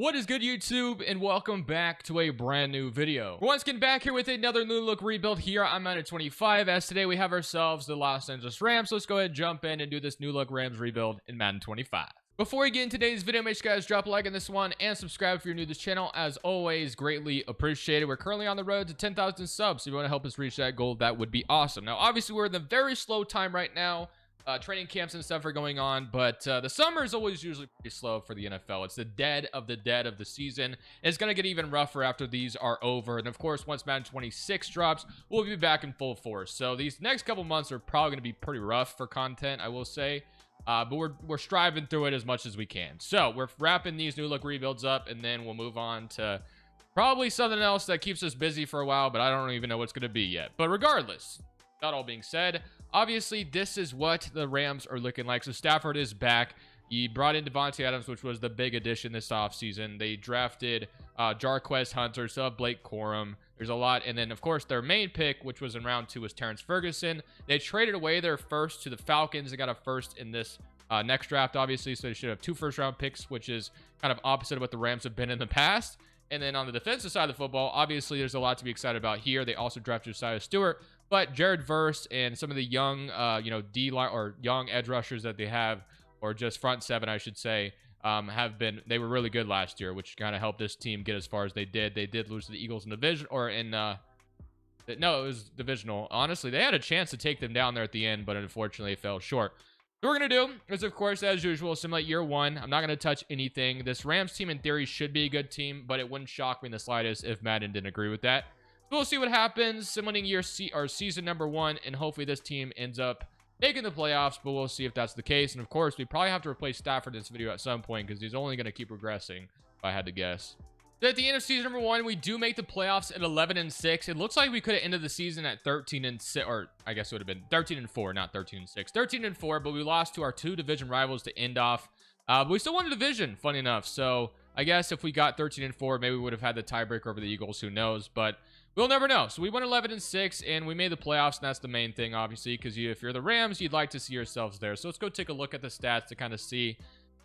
What is good, YouTube, and welcome back to a brand new video. We're once again back here with another new look rebuild here on Madden 25, as today we have ourselves the Los Angeles Rams. So let's go ahead and jump in and do this new look Rams rebuild in Madden 25. Before we get into today's video, make sure you guys drop a like on this one and subscribe if you're new to this channel. As always, greatly appreciated. We're currently on the road to 10,000 subs, so if you want to help us reach that goal, that would be awesome. Now, obviously, we're in the very slow time right now. Training camps and stuff are going on, but the summer is always usually pretty slow for the NFL. It's the dead of the season. It's going to get even rougher after these are over. And of course, once Madden 26 drops, we'll be back in full force. So these next couple months are probably going to be pretty rough for content, I will say. But we're striving through it as much as we can. So we're wrapping these new look rebuilds up, and then we'll move on to probably something else that keeps us busy for a while, but I don't even know what's going to be yet. But regardless, that all being said, obviously, this is what the Rams are looking like. So Stafford is back. He brought in Devontae Adams, which was the big addition this offseason. They drafted Jarquez Hunter, so have Blake Corum. There's a lot. And then, of course, their main pick, which was in round 2, was Terrence Ferguson. They traded away their first to the Falcons. They got a first in this next draft, obviously. So they should have 2 first-round picks, which is kind of opposite of what the Rams have been in the past. And then on the defensive side of the football, obviously, there's a lot to be excited about here. They also drafted Josiah Stewart. But Jared Verse and some of the young, D-line or young edge rushers that they have, or just front seven, I should say, they were really good last year, which kind of helped this team get as far as they did. They did lose to the Eagles in division, no, it was divisional. Honestly, they had a chance to take them down there at the end, but unfortunately, fell short. What we're going to do is, of course, as usual, simulate year 1. I'm not going to touch anything. This Rams team, in theory, should be a good team, but it wouldn't shock me in the slightest if Madden didn't agree with that. We'll see what happens, simulating season number 1, and hopefully this team ends up making the playoffs, but we'll see if that's the case. And of course, we probably have to replace Stafford in this video at some point because he's only going to keep regressing, if I had to guess. So at the end of season number 1, we do make the playoffs at 11-6. It looks like we could have ended the season at 13-6, or I guess it would have been 13-4, not 13-6. 13-4, but we lost to our 2 division rivals to end off. But we still won the division, funny enough. So I guess if we got 13-4, maybe we would have had the tiebreaker over the Eagles. Who knows? But we'll never know. So we won 11-6, and we made the playoffs, and that's the main thing, obviously, because if you're the Rams, you'd like to see yourselves there. So let's go take a look at the stats to kind of see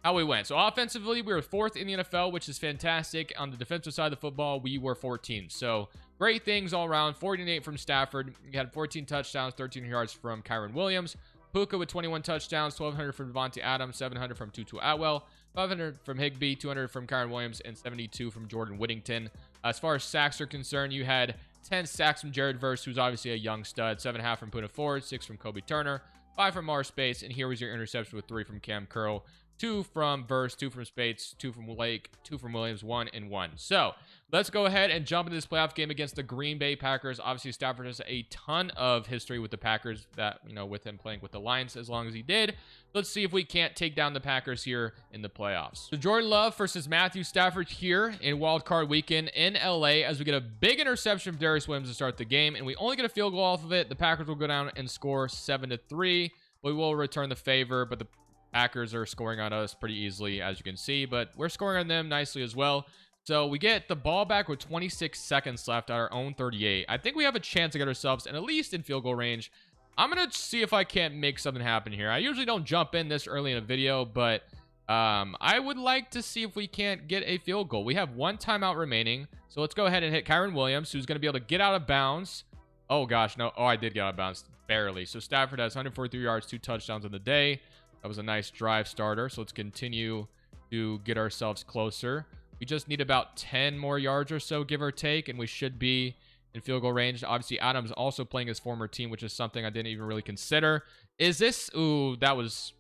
how we went. So offensively, we were 4th in the NFL, which is fantastic. On the defensive side of the football, we were 14th. So great things all around. 48 from Stafford. We had 14 touchdowns, 13 yards from Kyron Williams. Puka with 21 touchdowns, 1,200 from Devontae Adams, 700 from Tutu Atwell, 500 from Higbee, 200 from Kyron Williams, and 72 from Jordan Whittington. As far as sacks are concerned, you had 10 sacks from Jared Verse, who's obviously a young stud, 7.5 from Puna Ford, 6 from Kobe Turner, 5 from Mar Space, and here was your interception with 3 from Cam Curl, 2 from Verse, 2 from Spates, 2 from Lake, 2 from Williams, 1 and 1. So let's go ahead and jump into this playoff game against the Green Bay Packers. Obviously, Stafford has a ton of history with the Packers, that, with him playing with the Lions as long as he did. Let's see if we can't take down the Packers here in the playoffs. So Jordan Love versus Matthew Stafford here in Wild Card Weekend in LA, as we get a big interception from Darius Williams to start the game, and we only get a field goal off of it. The Packers will go down and score 7-3. We will return the favor, but the Packers are scoring on us pretty easily, as you can see, but we're scoring on them nicely as well. So we get the ball back with 26 seconds left at our own 38. I think we have a chance to get ourselves at least in field goal range. I'm going to see if I can't make something happen here. I usually don't jump in this early in a video, but I would like to see if we can't get a field goal. We have 1 timeout remaining. So let's go ahead and hit Kyron Williams, who's going to be able to get out of bounds. Oh, gosh, no. Oh, I did get out of bounds. Barely. So Stafford has 143 yards, 2 touchdowns on the day. That was a nice drive starter. So let's continue to get ourselves closer. We just need about 10 more yards or so, give or take, and we should be in field goal range. Obviously, Adams also playing his former team, which is something I didn't even really consider. Is this... Ooh, that was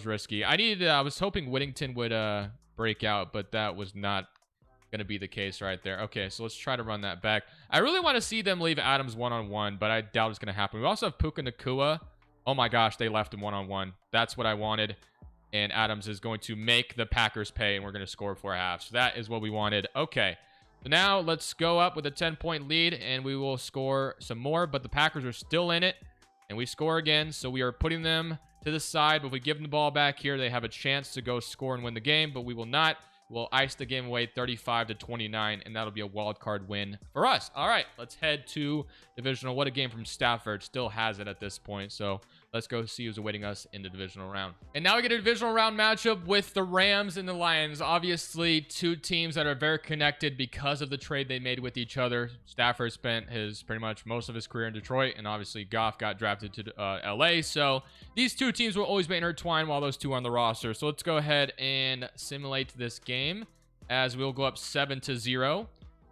risky. I was hoping Whittington would break out, but that was not going to be the case right there. Okay, so let's try to run that back. I really want to see them leave Adams one-on-one, but I doubt it's going to happen. We also have Puka Nacua. Oh my gosh, they left him one-on-one. That's what I wanted. And Adams is going to make the Packers pay, and we're going to score 4.5. So that is what we wanted. Okay. So now let's go up with a 10-point lead, and we will score some more. But the Packers are still in it, and we score again. So we are putting them to the side. But if we give them the ball back here, they have a chance to go score and win the game. But we will not. We'll ice the game away 35-29, and that'll be a wild card win for us. All right, let's head to divisional. What a game from Stafford. Still has it at this point. So Let's go see who's awaiting us in the divisional round. And now we get a divisional round matchup with the Rams and the Lions. Obviously, two teams that are very connected because of the trade they made with each other. Stafford spent pretty much most of his career in Detroit, and obviously Goff got drafted to LA. So these two teams will always be intertwined while those two are on the roster. So let's go ahead and simulate this game as we'll go up 7-0.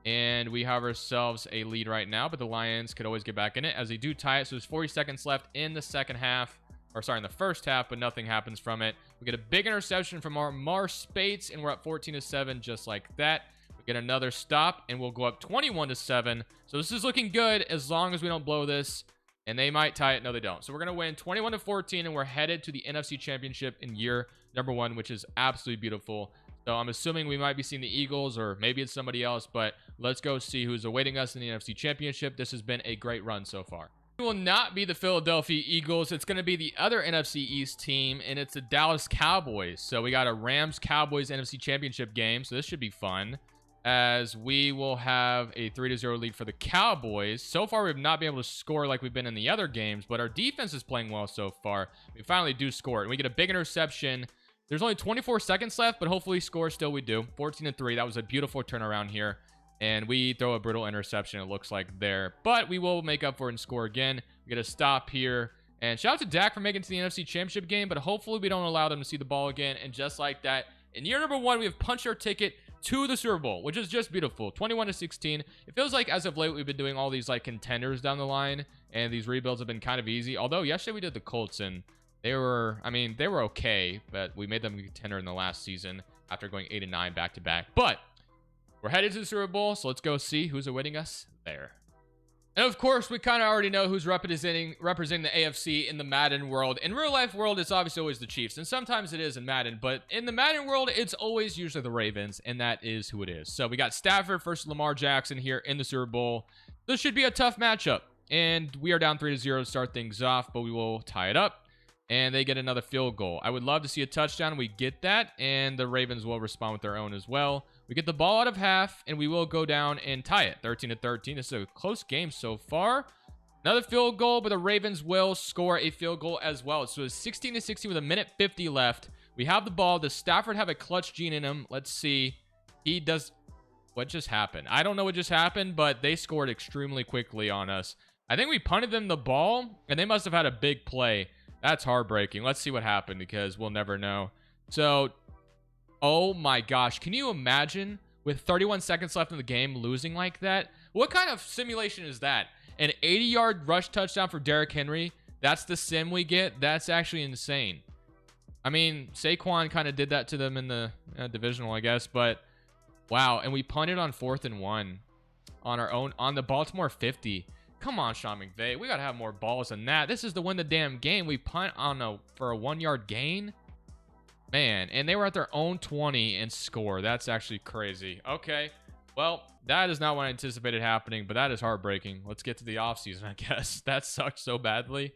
And we have ourselves a lead right now, but the Lions could always get back in it as they do tie it. So there's 40 seconds left in the second half, or sorry, in the first half, but nothing happens from it. We get a big interception from our Mar Spates, and we're up 14-7 just like that. We get another stop, and we'll go up 21-7. So this is looking good as long as we don't blow this, and they might tie it. No, they don't. So we're going to win 21-14, and we're headed to the NFC Championship in year number 1, which is absolutely beautiful. So I'm assuming we might be seeing the Eagles, or maybe it's somebody else, but let's go see who's awaiting us in the NFC Championship. This has been a great run so far. It will not be the Philadelphia Eagles. It's going to be the other NFC East team, and it's the Dallas Cowboys. So we got a Rams-Cowboys NFC Championship game, so this should be fun, as we will have a 3-0 lead for the Cowboys. So far, we've not been able to score like we've been in the other games, but our defense is playing well so far. We finally do score, and we get a big interception. There's only 24 seconds left, but hopefully score still we do. 14-3. That was a beautiful turnaround here. And we throw a brutal interception, it looks like there. But we will make up for it and score again. We get a stop here. And shout out to Dak for making it to the NFC Championship game, but hopefully we don't allow them to see the ball again. And just like that, in year number 1, we have punched our ticket to the Super Bowl, which is just beautiful. 21-16. It feels like as of late, we've been doing all these like contenders down the line, and these rebuilds have been kind of easy. Although yesterday we did the Colts, and they were okay, but we made them a contender in the last season after going 8-9 back-to-back. But we're headed to the Super Bowl, so let's go see who's awaiting us there. And of course, we kind of already know who's representing the AFC in the Madden world. In real life world, it's obviously always the Chiefs, and sometimes it is in Madden, but in the Madden world, it's always usually the Ravens, and that is who it is. So we got Stafford versus Lamar Jackson here in the Super Bowl. This should be a tough matchup, and we are down 3-0 to start things off, but we will tie it up. And they get another field goal. I would love to see a touchdown. We get that, and the Ravens will respond with their own as well. We get the ball out of half, and we will go down and tie it, 13-13. This is a close game so far. Another field goal, but the Ravens will score a field goal as well. So it's 16-16 with 1:50 left. We have the ball. Does Stafford have a clutch gene in him? Let's see. He does. What just happened? I don't know what just happened, but they scored extremely quickly on us. I think we punted them the ball, and they must have had a big play. That's heartbreaking. Let's see what happened because we'll never know. So, oh my gosh. Can you imagine with 31 seconds left in the game losing like that? What kind of simulation is that? An 80-yard rush touchdown for Derrick Henry. That's the sim we get. That's actually insane. I mean, Saquon kind of did that to them in the divisional, I guess. But, wow. And we punted on 4th and 1 on our own, on the Baltimore 50. Come on, Sean McVay. We got to have more balls than that. This is to win the damn game. We punt for a 1-yard gain. Man, and they were at their own 20 and score. That's actually crazy. Okay, well, that is not what I anticipated happening, but that is heartbreaking. Let's get to the offseason, I guess. That sucked so badly.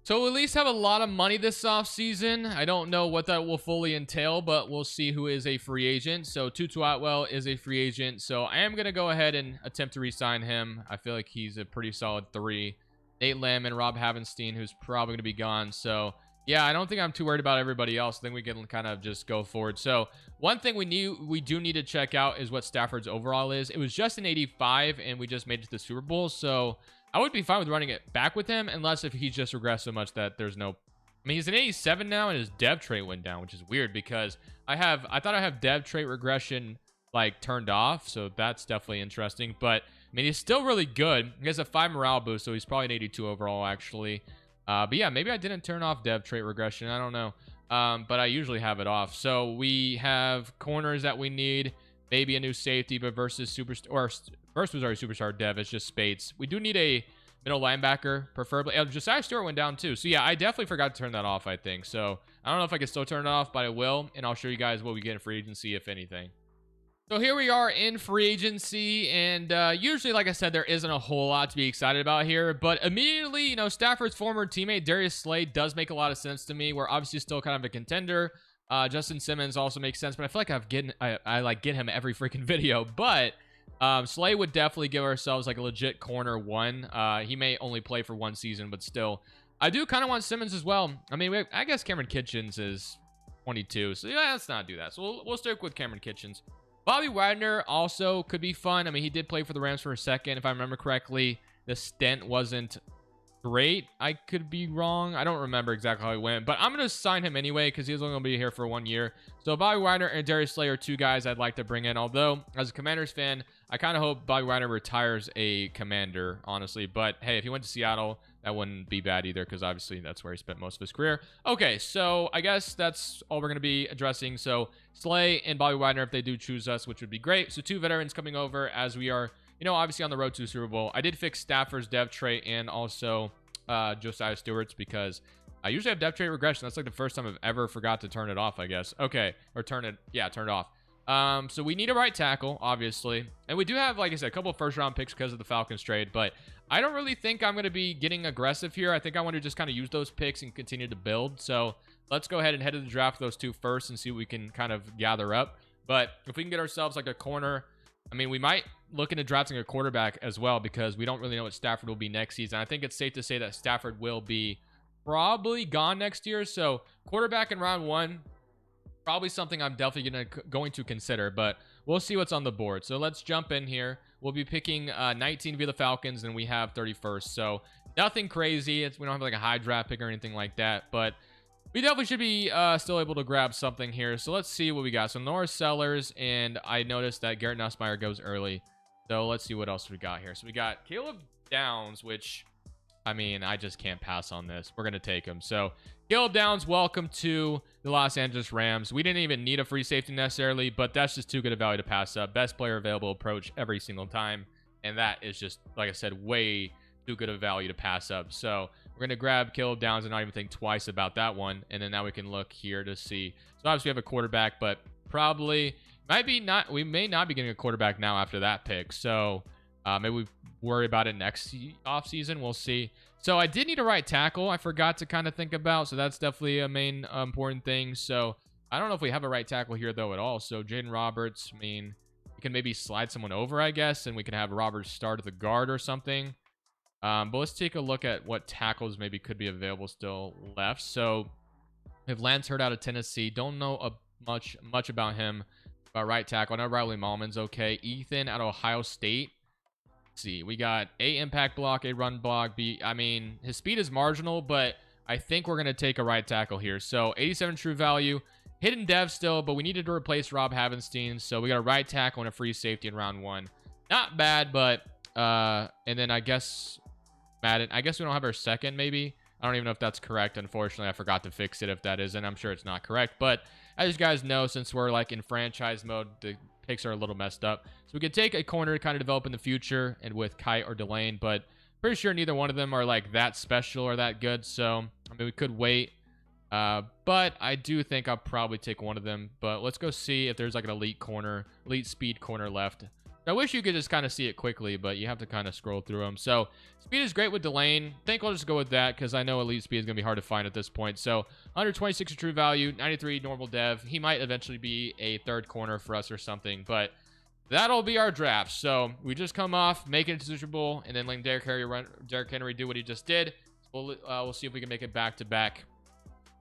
So we'll at least have a lot of money this offseason. I don't know what that will fully entail, but we'll see who is a free agent. So Tutu Atwell is a free agent. So I am going to go ahead and attempt to re-sign him. I feel like he's a pretty solid 3. Nate Lamb and Rob Havenstein, who's probably going to be gone. So yeah, I don't think I'm too worried about everybody else. I think we can kind of just go forward. So one thing we do need to check out is what Stafford's overall is. It was just an 85, and we just made it to the Super Bowl. So I would be fine with running it back with him, unless if he's just regressed so much that there's no... I mean, he's an 87 now, and his dev trait went down, which is weird because I thought I have dev trait regression like turned off, so that's definitely interesting. But I mean, he's still really good. He has a 5 morale boost, so he's probably an 82 overall actually. But yeah, maybe I didn't turn off dev trait regression. I don't know. But I usually have it off. So we have corners that we need. Maybe a new safety, but versus superstar, or first was already superstar dev. It's just Spates. We do need a middle linebacker, preferably. Josiah Stewart went down too. So yeah, I definitely forgot to turn that off, I think. So I don't know if I can still turn it off, but I will. And I'll show you guys what we get in free agency, if anything. So here we are in free agency, and usually, like I said, there isn't a whole lot to be excited about here, but immediately, you know, Stafford's former teammate Darius Slay does make a lot of sense to me. We're obviously still kind of a contender. Justin Simmons also makes sense, but I feel like I like get him every freaking video. But Slay would definitely give ourselves like a legit corner 1. He may only play for 1 season, but still. I do kind of want Simmons as well. I mean, I guess Cameron Kitchens is 22, so yeah, let's not do that. So we'll stick with Cameron Kitchens. Bobby Wagner also could be fun. I mean, he did play for the Rams for a second. If I remember correctly, the stint wasn't great. I could be wrong. I don't remember exactly how he went, but I'm going to sign him anyway because he's only going to be here for 1 year. So Bobby Wagner and Darius Slay are two guys I'd like to bring in. Although, as a Commanders fan, I kind of hope Bobby Wagner retires a Commander, honestly. But hey, if he went to Seattle, that wouldn't be bad either because obviously that's where he spent most of his career. Okay, so I guess that's all we're going to be addressing. So Slay and Bobby Wagner, if they do choose us, which would be great. So two veterans coming over as we are, you know, obviously on the road to Super Bowl. I did fix Stafford's depth trait and also Josiah Stewart's because I usually have depth trait regression. That's like the first time I've ever forgot to turn it off, I guess. Okay, or turn it off. So we need a right tackle, obviously. And we do have, like I said, a couple of first-round picks because of the Falcons trade. But I don't really think I'm going to be getting aggressive here. I think I want to just kind of use those picks and continue to build. So let's go ahead and head to the draft those two first and see what we can kind of gather up. But if we can get ourselves like a corner, I mean, we might look into drafting a quarterback as well because we don't really know what Stafford will be next season. I think it's safe to say that Stafford will be probably gone next year. So quarterback in round 1, probably something I'm definitely going to consider, but we'll see what's on the board. So let's jump in here. We'll be picking 19 via the Falcons, and we have 31st. So nothing crazy. We don't have like a high draft pick or anything like that, but we definitely should be still able to grab something here. So let's see what we got. So Norris Sellers, and I noticed that Garrett Nussmeier goes early. So let's see what else we got here. So we got Caleb Downs, which, I mean, I just can't pass on this. We're going to take him. So Caleb Downs, welcome to the Los Angeles Rams. We didn't even need a free safety necessarily, but that's just too good a value to pass up. Best player available approach every single time. And that is just, like I said, way too good a value to pass up. So we're going to grab Caleb Downs and not even think twice about that one. And then now we can look here to see. So obviously we have a quarterback, but probably we may not be getting a quarterback now after that pick. So maybe we worry about it next offseason. We'll see. So I did need a right tackle. I forgot to kind of think about. So that's definitely a main important thing. So I don't know if we have a right tackle here, though, at all. So Jaden Roberts, I mean, we can maybe slide someone over, I guess, and we can have Roberts start at the guard or something. But let's take a look at what tackles maybe could be available still left. So we have Lance Hurd out of Tennessee. Don't know much about him. About right tackle. I know Riley Mallman's okay. Ethan out of Ohio State. Let's see, we got A impact block, A run block, B. I mean, his speed is marginal, but I think we're going to take a right tackle here. So 87 true value. Hidden dev still, but we needed to replace Rob Havenstein. So we got a right tackle and a free safety in round 1. Not bad, but and then I guess Madden. I guess we don't have our second, maybe. I don't even know if that's correct. Unfortunately, I forgot to fix it if that is, and I'm sure it's not correct. But as you guys know, since we're like in franchise mode, the picks are a little messed up. So we could take a corner to kind of develop in the future and with Kite or Delane, but pretty sure neither one of them are like that special or that good. So, I mean, we could wait. But I do think I'll probably take one of them. But let's go see if there's like an elite speed corner left. I wish you could just kind of see it quickly, but you have to kind of scroll through them. So speed is great with Delane. I think I'll just go with that because I know elite speed is going to be hard to find at this point. So 126 of true value, 93 normal dev. He might eventually be a third corner for us or something, but that'll be our draft. So we just come off, make it to Super Bowl, and then letting Derrick Henry do what he just did. We'll see if we can make it back-to-back.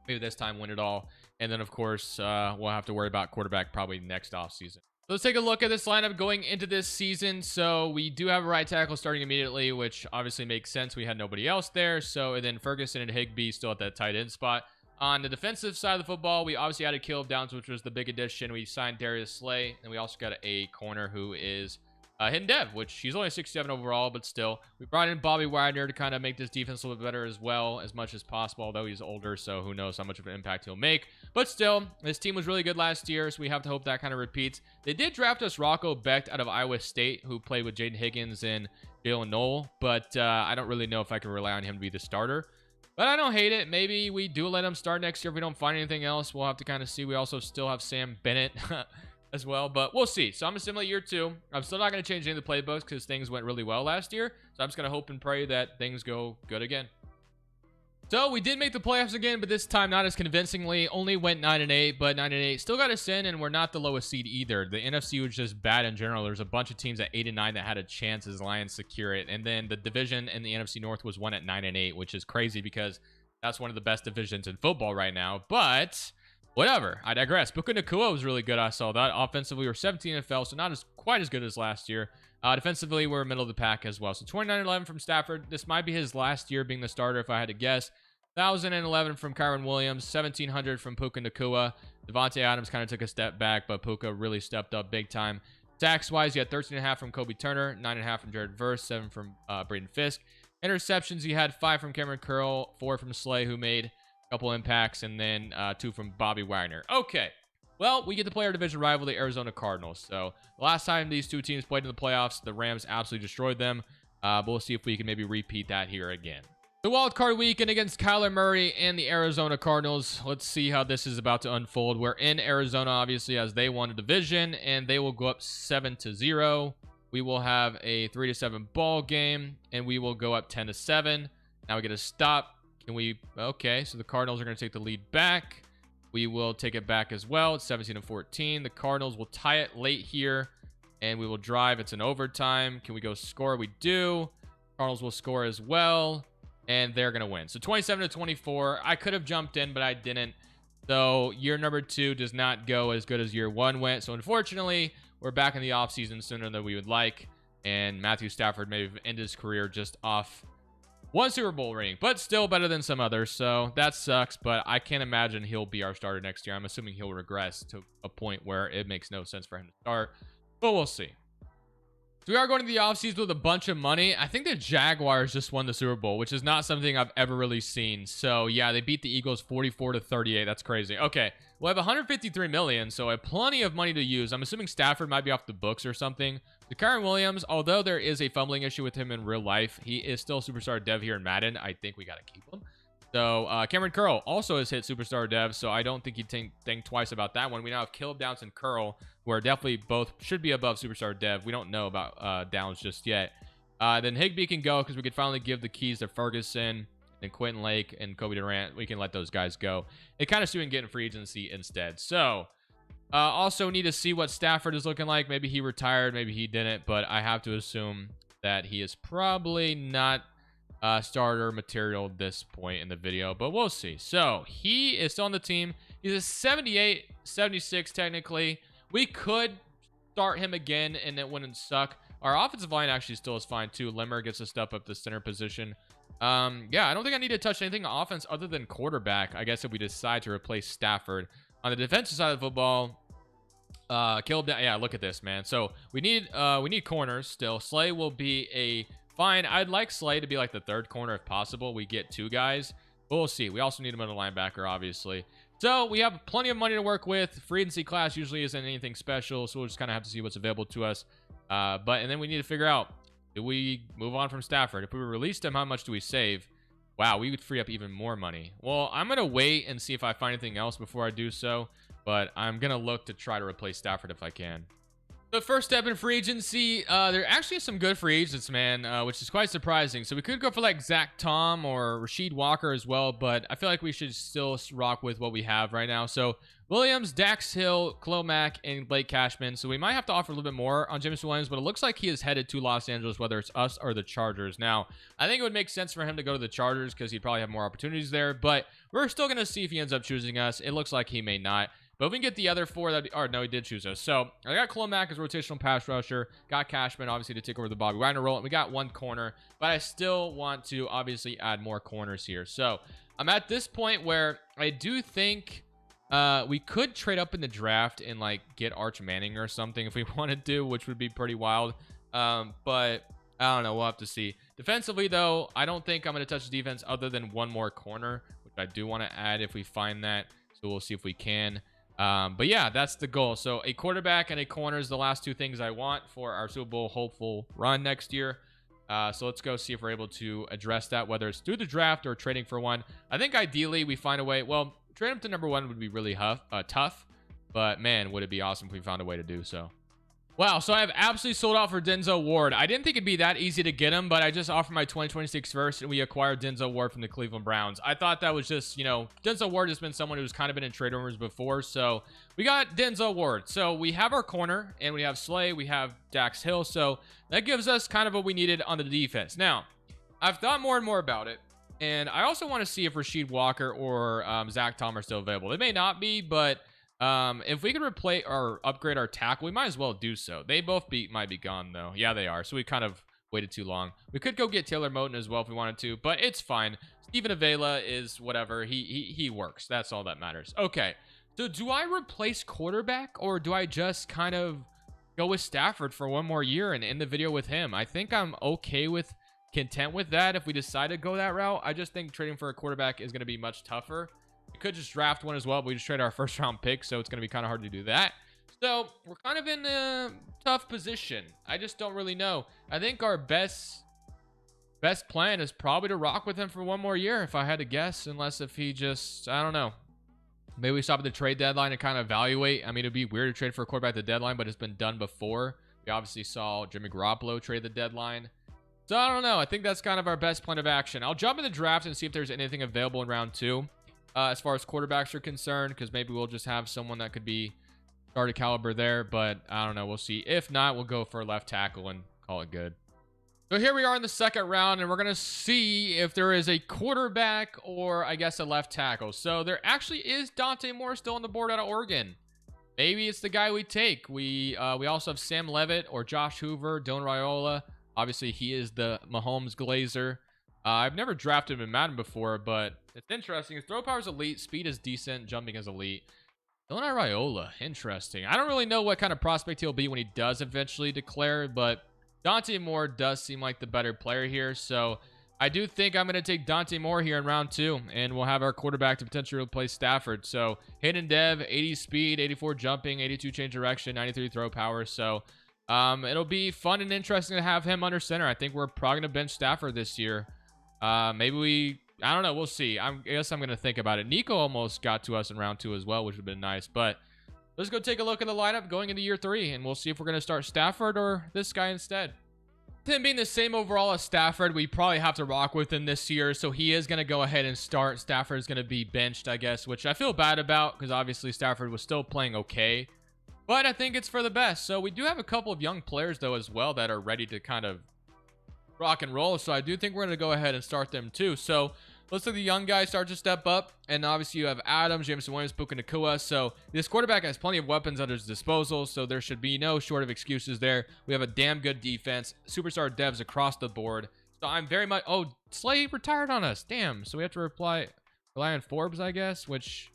Maybe this time win it all. And then, of course, we'll have to worry about quarterback probably next offseason. Let's take a look at this lineup going into this season. So we do have a right tackle starting immediately, which obviously makes sense. We had nobody else there. So and then Ferguson and Higbee still at that tight end spot. On the defensive side of the football, we obviously added Caleb Downs, which was the big addition. We signed Darius Slay, and we also got a corner who is hidden dev, which he's only 67 overall, but still. We brought in Bobby Wagner to kind of make this defense a little bit better as well, as much as possible, although he's older, so who knows how much of an impact he'll make. But still, this team was really good last year, so we have to hope that kind of repeats. They did draft us Rocco Becht out of Iowa State, who played with Jaden Higgins and Jalen Knoll, but I don't really know if I can rely on him to be the starter. But I don't hate it. Maybe we do let him start next year if we don't find anything else. We'll have to kind of see. We also still have Sam Bennett as well, but we'll see. So I'm assuming year 2. I'm still not going to change any of the playbooks because things went really well last year. So I'm just going to hope and pray that things go good again. So we did make the playoffs again, but this time not as convincingly. Only went 9-8, but 9-8 still got us in, and we're not the lowest seed either. The NFC was just bad in general. There's a bunch of teams at 8-9 that had a chance as Lions secure it, and then the division in the NFC North was one at 9-8, which is crazy because that's one of the best divisions in football right now. But whatever, I digress. Puka Nacua was really good. I saw that. Offensively, we were 17 and fell, so not as quite as good as last year. Defensively, we're middle of the pack as well. So 29-11 from Stafford. This might be his last year being the starter if I had to guess. 1,011 from Kyron Williams, 1,700 from Puka Nacua. Devontae Adams kind of took a step back, but Puka really stepped up big time. Sacks-wise, you had 13.5 from Kobe Turner, 9.5 from Jared Verse, 7 from Braden Fisk. Interceptions, you had 5 from Cameron Curl, 4 from Slay, who made a couple impacts, and then 2 from Bobby Wagner. Okay, well, we get to play our division rival, the Arizona Cardinals. So the last time these two teams played in the playoffs, the Rams absolutely destroyed them. But we'll see if we can maybe repeat that here again. The wild card weekend against Kyler Murray and the Arizona Cardinals. Let's see how this is about to unfold. We're in Arizona, obviously, as they won a division, and they will go up 7-0. We will have a 3-7 ball game, and we will go up 10-7. Now we get a stop. Can we? Okay, so the Cardinals are going to take the lead back. We will take it back as well. It's 17-14. The Cardinals will tie it late here, and we will drive. It's an overtime. Can we go score? We do. Cardinals will score as well. And they're going to win. So 27-24. I could have jumped in, but I didn't. So year number 2 does not go as good as year 1 went. So unfortunately, we're back in the offseason sooner than we would like. And Matthew Stafford may have ended his career just off 1 Super Bowl ring, but still better than some others. So that sucks, but I can't imagine he'll be our starter next year. I'm assuming he'll regress to a point where it makes no sense for him to start, but we'll see. So we are going to the offseason with a bunch of money. I think the Jaguars just won the Super Bowl, which is not something I've ever really seen. So yeah, they beat the Eagles 44-38. That's crazy. Okay, we'll have 153 million, so I have plenty of money to use. I'm assuming Stafford might be off the books or something. The Kyron Williams, although there is a fumbling issue with him in real life, he is still superstar dev here in Madden. I think we got to keep him. So Cameron Curl also has hit superstar dev, so I don't think he'd think twice about that one. We now have Caleb Downs and Curl, who are definitely both should be above superstar dev. We don't know about Downs just yet. Then Higbee can go because we could finally give the keys to Ferguson and Quentin Lake and Kobe Durant. We can let those guys go. It kind of see we can get in free agency instead. So also need to see what Stafford is looking like. Maybe he retired, maybe he didn't, but I have to assume that he is probably not starter material at this point in the video, but we'll see. So he is still on the team. He's a 78, 76 technically. We could start him again and it wouldn't suck. Our offensive line actually still is fine too. Limmer gets to step up the center position. Yeah, I don't think I need to touch anything on offense other than quarterback, I guess, if we decide to replace Stafford. On the defensive side of the football, Caleb, yeah, look at this, man. So we need corners still. Slay will be a fine. I'd like Slay to be like the 3rd corner if possible. We get 2 guys, but we'll see. We also need a middle linebacker, obviously. So we have plenty of money to work with. Free agency class usually isn't anything special, so we'll just kind of have to see what's available to us. And then we need to figure out, do we move on from Stafford? If we released him, how much do we save? Wow, we would free up even more money. Well, I'm going to wait and see if I find anything else before I do so, but I'm going to look to try to replace Stafford if I can. The first step in free agency, there are actually some good free agents, man, which is quite surprising. So we could go for like Zach Tom or Rasheed Walker as well, but I feel like we should still rock with what we have right now. So Williams, Dax Hill, Khalil Mack, and Blake Cashman. So we might have to offer a little bit more on Jameson Williams, but it looks like he is headed to Los Angeles, whether it's us or the Chargers. Now, I think it would make sense for him to go to the Chargers because he'd probably have more opportunities there, but we're still going to see if he ends up choosing us. It looks like he may not. But if we can get the other 4, or no, he did choose us. So I got Khalil Mack as rotational pass rusher. Got Cashman, obviously, to take over the Bobby Wagner role. And we got 1 corner. But I still want to, obviously, add more corners here. So I'm at this point where I do think we could trade up in the draft and, like, get Arch Manning or something if we wanted to, which would be pretty wild. But I don't know. We'll have to see. Defensively, though, I don't think I'm going to touch the defense other than 1 more corner, which I do want to add if we find that. So we'll see if we can. But yeah, that's the goal. So a quarterback and a corner is the last 2 things I want for our Super Bowl hopeful run next year. So let's go see if we're able to address that, whether it's through the draft or trading for one. I think ideally we find a way. Well, trade him to number 1 would be really tough, but man, would it be awesome if we found a way to do so. Wow, so I have absolutely sold out for Denzel Ward. I didn't think it'd be that easy to get him, but I just offered my 2026 first, and we acquired Denzel Ward from the Cleveland Browns. I thought that was just, you know, Denzel Ward has been someone who's kind of been in trade rumors before, so we got Denzel Ward. So we have our corner, and we have Slay, we have Dax Hill, so that gives us kind of what we needed on the defense. Now, I've thought more and more about it, and I also want to see if Rasheed Walker or Zach Tom are still available. They may not be, but if we could replace or upgrade our tackle, we might as well do so. They both might be gone though. Yeah, they are. So we kind of waited too long. We could go get Taylor Moton as well if we wanted to, but it's fine. Steven Avila is whatever. He works. That's all that matters. Okay. So do I replace quarterback, or do I just kind of go with Stafford for one more year and end the video with him? I think I'm content with that if we decide to go that route. I just think trading for a quarterback is going to be much tougher. We could just draft one as well, but we just trade our first round pick, so it's going to be kind of hard to do that. So we're kind of in a tough position. I just don't really know. I think our best plan is probably to rock with him for one more year, if I had to guess, unless if he just, I don't know. Maybe we stop at the trade deadline and kind of evaluate. I mean, it'd be weird to trade for a quarterback at the deadline, but it's been done before. We obviously saw Jimmy Garoppolo trade the deadline. So I don't know. I think that's kind of our best plan of action. I'll jump in the draft and see if there's anything available in round 2. As far as quarterbacks are concerned, because maybe we'll just have someone that could be starter caliber there, but I don't know. We'll see. If not, we'll go for a left tackle and call it good. So here we are in the second round, and we're going to see if there is a quarterback or, I guess, a left tackle. So there actually is Dante Moore still on the board out of Oregon. Maybe it's the guy we take. We also have Sam Levitt or Josh Hoover, Don Raiola. Obviously, he is the Mahomes Glazer. I've never drafted him in Madden before, but it's interesting. His throw power is elite. Speed is decent. Jumping is elite. Don Raiola. Interesting. I don't really know what kind of prospect he'll be when he does eventually declare, but Dante Moore does seem like the better player here. So I do think I'm going to take Dante Moore here in round 2, and we'll have our quarterback to potentially replace Stafford. So Hayden Dev, 80 speed, 84 jumping, 82 change direction, 93 throw power. So it'll be fun and interesting to have him under center. I think we're probably going to bench Stafford this year. Maybe I don't know. We'll see. I guess I'm going to think about it. Nico almost got to us in round 2 as well, which would have been nice. But let's go take a look at the lineup going into year 3, and we'll see if we're going to start Stafford or this guy instead. Him being the same overall as Stafford, we probably have to rock with him this year. So he is going to go ahead and start. Stafford is going to be benched, I guess, which I feel bad about because obviously Stafford was still playing okay. But I think it's for the best. So we do have a couple of young players, though, as well that are ready to kind of rock and roll. So I do think we're going to go ahead and start them too. So let's let the young guys start to step up. And obviously you have Adams, Jameson Williams, Puka Nacua. So this quarterback has plenty of weapons at his disposal. So there should be no short of excuses there. We have a damn good defense. Superstar devs across the board. So I'm very much... Oh, Slay retired on us. Damn. So we have to rely on Forbes, I guess. Which,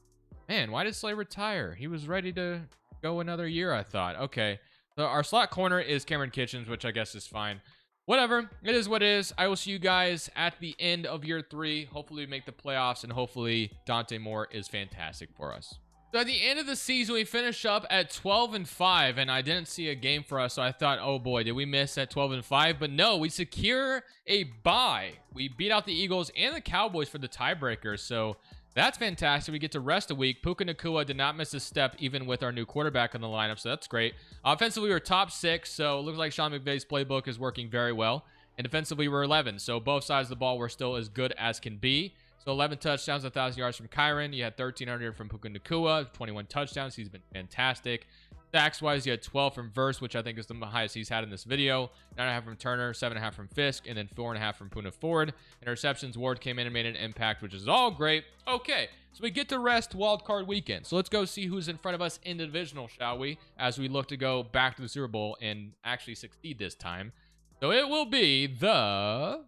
man, why did Slay retire? He was ready to go another year, I thought. Okay. So our slot corner is Cameron Kitchens, which I guess is fine. Whatever. It is what it is. I will see you guys at the end of year 3. Hopefully we make the playoffs, and hopefully Dante Moore is fantastic for us. So at the end of the season, we finish up at 12-5, and I didn't see a game for us, so I thought, oh boy, did we miss at 12-5? But no, we secure a bye. We beat out the Eagles and the Cowboys for the tiebreaker, so that's fantastic. We get to rest a week. Puka Nacua did not miss a step even with our new quarterback in the lineup, so that's great. Offensively, we were top 6, so it looks like Sean McVay's playbook is working very well. And defensively, we're 11, so both sides of the ball were still as good as can be. So 11 touchdowns, 1,000 yards from Kyron. You had 1,300 from Puka Nacua, 21 touchdowns. He's been fantastic. Sacks-wise, you had 12 from Verse, which I think is the highest he's had in this video. 9.5 from Turner, 7.5 from Fisk, and then 4.5 from Poona Ford. Interceptions, Ward came in and made an impact, which is all great. Okay, so we get to rest wild card weekend. So let's go see who's in front of us in the divisional, shall we? As we look to go back to the Super Bowl and actually succeed this time. So it will be the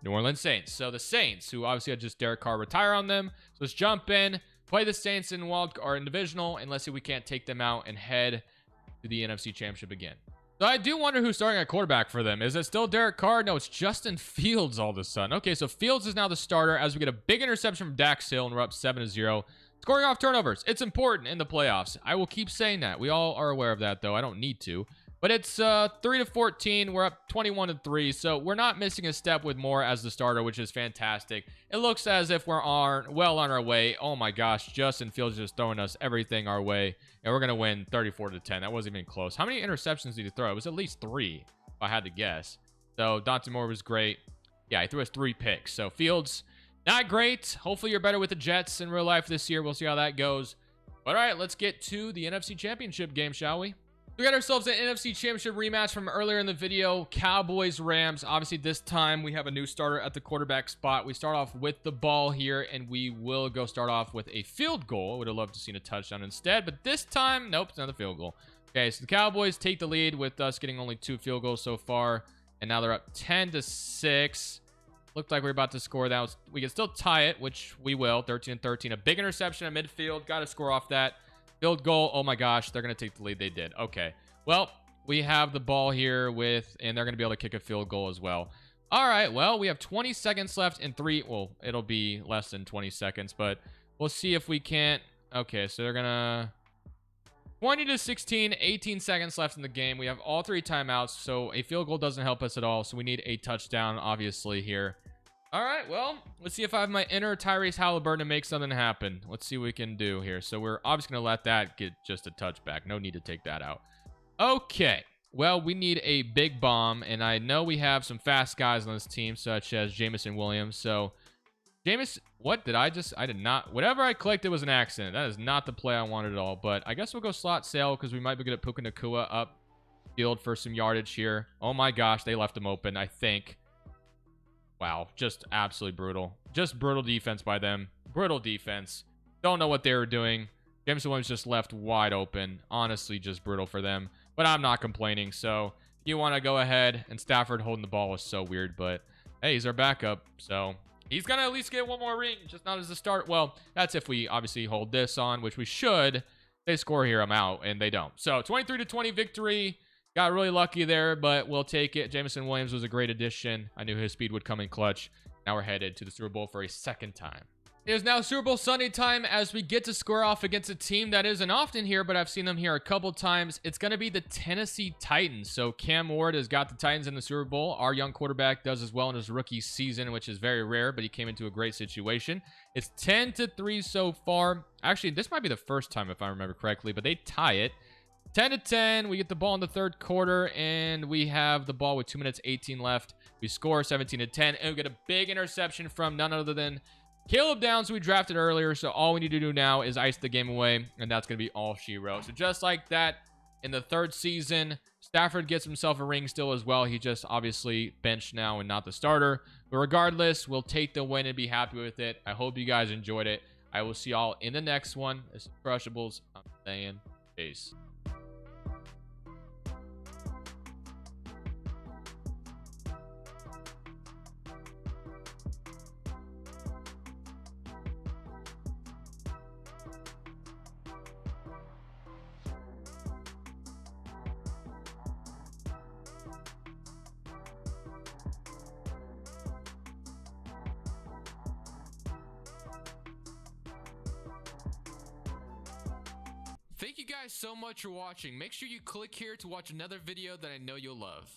New Orleans Saints. So the Saints, who obviously had just Derek Carr retire on them. So let's jump in. Play the Saints in wild or in divisional, and let's see if we can't take them out and head to the NFC Championship again. So I do wonder who's starting at quarterback for them. Is it still Derek Carr? No, it's Justin Fields all of a sudden. Okay, so Fields is now the starter as we get a big interception from Dax Hill, and we're up 7-0. Scoring off turnovers. It's important in the playoffs. I will keep saying that. We all are aware of that, though. I don't need to. But it's 3-14. We're up 21-3, so we're not missing a step with Moore as the starter, which is fantastic. It looks as if we're well on our way. Oh my gosh, Justin Fields just throwing us everything our way, and we're gonna win 34-10. That wasn't even close. How many interceptions did he throw? It was at least 3, if I had to guess. So Dante Moore was great. Yeah, he threw us 3 picks. So Fields, not great. Hopefully you're better with the Jets in real life this year. We'll see how that goes. But all right, let's get to the NFC Championship game, shall we? We got ourselves an NFC Championship rematch from earlier in the video. Cowboys-Rams. Obviously, this time we have a new starter at the quarterback spot. We start off with the ball here, and we will go start off with a field goal. Would have loved to seen a touchdown instead, but this time, nope, it's another field goal. Okay, so the Cowboys take the lead with us getting only 2 field goals so far, and now they're up 10-6. Looked like we were about to score that. We can still tie it, which we will. 13-13. A big interception at midfield. Got to score off that. Field goal. Oh my gosh, they're going to take the lead. They did. Okay. Well, we have the ball here and they're going to be able to kick a field goal as well. All right. Well, we have 20 seconds left in 3. Well, it'll be less than 20 seconds, but we'll see if we can't. Okay, so they're going to 20-16, 18 seconds left in the game. We have all 3 timeouts, so a field goal doesn't help us at all. So we need a touchdown, obviously, here. All right, well, let's see if I have my inner Tyrese Halliburton to make something happen. Let's see what we can do here. So we're obviously going to let that get just a touchback. No need to take that out. Okay, well, we need a big bomb, and I know we have some fast guys on this team, such as Jamison Williams. So, what did I did not, whatever I clicked, it was an accident. That is not the play I wanted at all, but I guess we'll go slot sail because we might be good at Puka Nacua up field for some yardage here. Oh my gosh, they left him open, I think. Wow, just absolutely brutal. Just brutal defense by them. Brutal defense. Don't know what they were doing. Jameson Williams just left wide open. Honestly, just brutal for them. But I'm not complaining. So, if you want to go ahead, and Stafford holding the ball was so weird. But, hey, he's our backup. So, he's going to at least get one more ring. Just not as a start. Well, that's if we obviously hold this on, which we should. They score here, I'm out. And they don't. So, 23-20 victory. Got really lucky there, but we'll take it. Jamison Williams was a great addition. I knew his speed would come in clutch. Now we're headed to the Super Bowl for a second time. It is now Super Bowl Sunday time as we get to square off against a team that isn't often here, but I've seen them here a couple times. It's going to be the Tennessee Titans. So Cam Ward has got the Titans in the Super Bowl. Our young quarterback does as well in his rookie season, which is very rare, but he came into a great situation. It's 10-3 so far. Actually, this might be the first time if I remember correctly, but they tie it. 10-10, we get the ball in the third quarter, and we have the ball with 2 minutes 18 left. We score 17-10, and we get a big interception from none other than Caleb Downs, who we drafted earlier. So all we need to do now is ice the game away, and that's going to be all she wrote. So just like that, in the 3rd season, Stafford gets himself a ring still as well. He just obviously benched now and not the starter. But regardless, we'll take the win and be happy with it. I hope you guys enjoyed it. I will see y'all in the next one. This is Crushables. I'm saying peace. Thank you guys so much for watching. Make sure you click here to watch another video that I know you'll love.